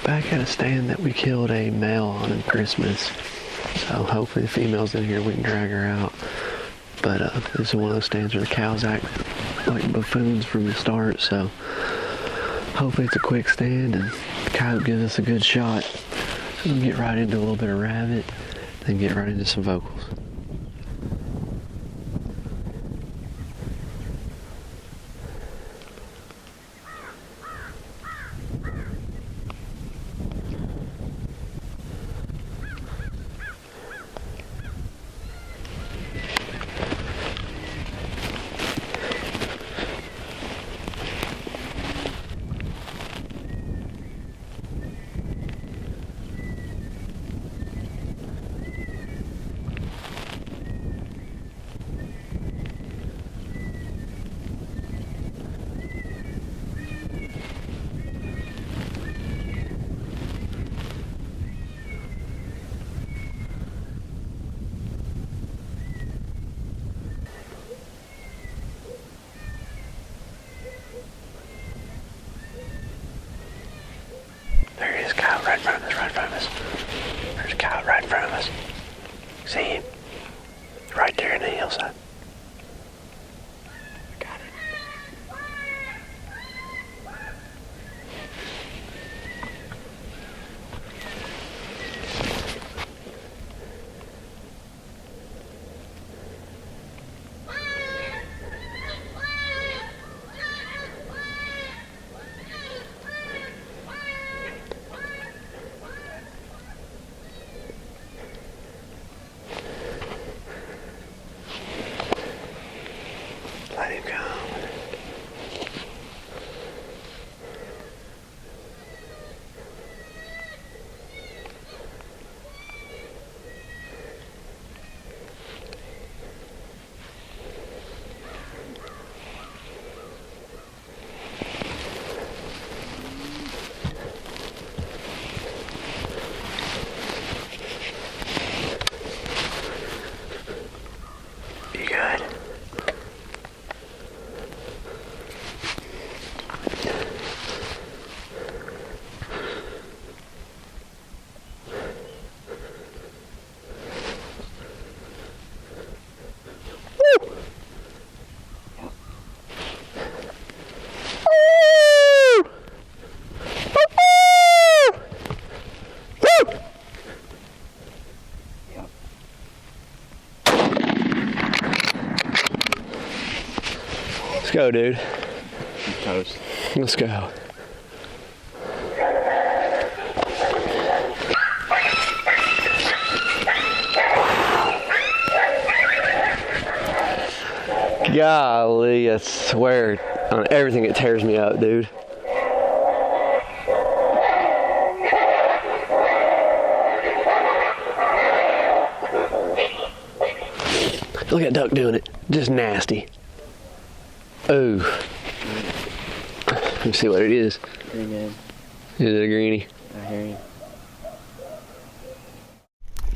Back at a stand that we killed a male on Christmas. So hopefully the female's in here, we can drag her out. But this is one of those stands where the cows act like buffoons from the start, so hopefully it's a quick stand and the coyote gives us a good shot. So we can get right into a little bit of rabbit, then get right into some vocals. There he is, coyote right in front of us, right in front of us. There's a coyote right in front of us. See him? Right there in the hillside. Got it. Let him go. You good? Let's go, dude. Toast. Let's go. Golly, I swear on everything it tears me up, dude. Look at Duck doing it. Just nasty. Oh. Let's see what it is. Green man. Is it a greenie? I hear you.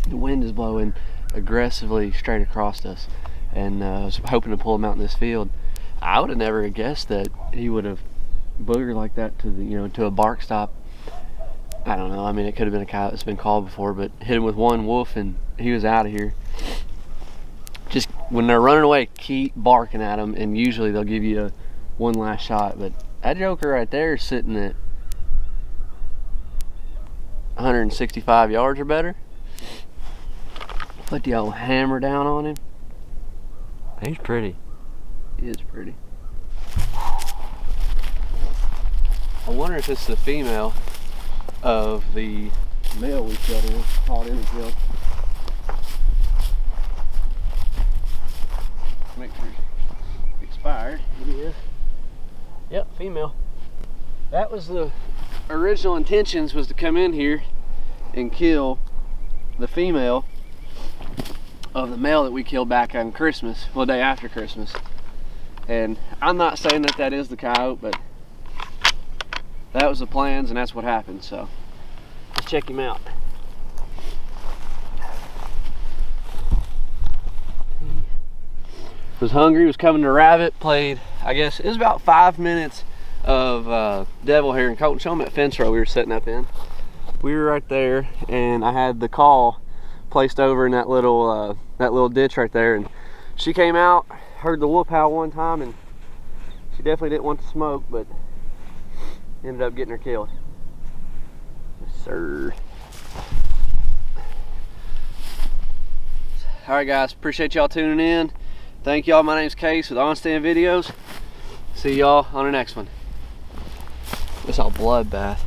The wind is blowing aggressively straight across us, and I was hoping to pull him out in this field. I would have never guessed that he would have boogered like that to the, to a bark stop. I don't know. I mean, it could have been a coyote that's been called before, but hit him with one wolf and he was out of here. Just when they're running away, keep barking at them, and usually they'll give you one last shot. But that joker right there is sitting at 165 yards or better. Put the old hammer down on him. He's pretty. He is pretty. I wonder if it's the female of the male we killed in, caught in the field. Make sure it's expired. It is. Yep, female. That was the original intentions, was to come in here and kill the female of the male that we killed back on Christmas, well, the day after Christmas. And I'm not saying that that is the coyote, but that was the plans and that's what happened. So let's check him out. Was hungry, was coming to rabbit, played, I guess it was about 5 minutes of devil hair and coat. Show him that fence row we were setting up in. we were right there, and I had the call placed over in that little ditch right there, and she came out, heard the wolf howl one time, and she definitely didn't want to smoke, but ended up getting her killed. Yes, sir. All right, guys, appreciate y'all tuning in. Thank y'all. My name's Case with OnStand Videos. See y'all on the next one. It's all bloodbath.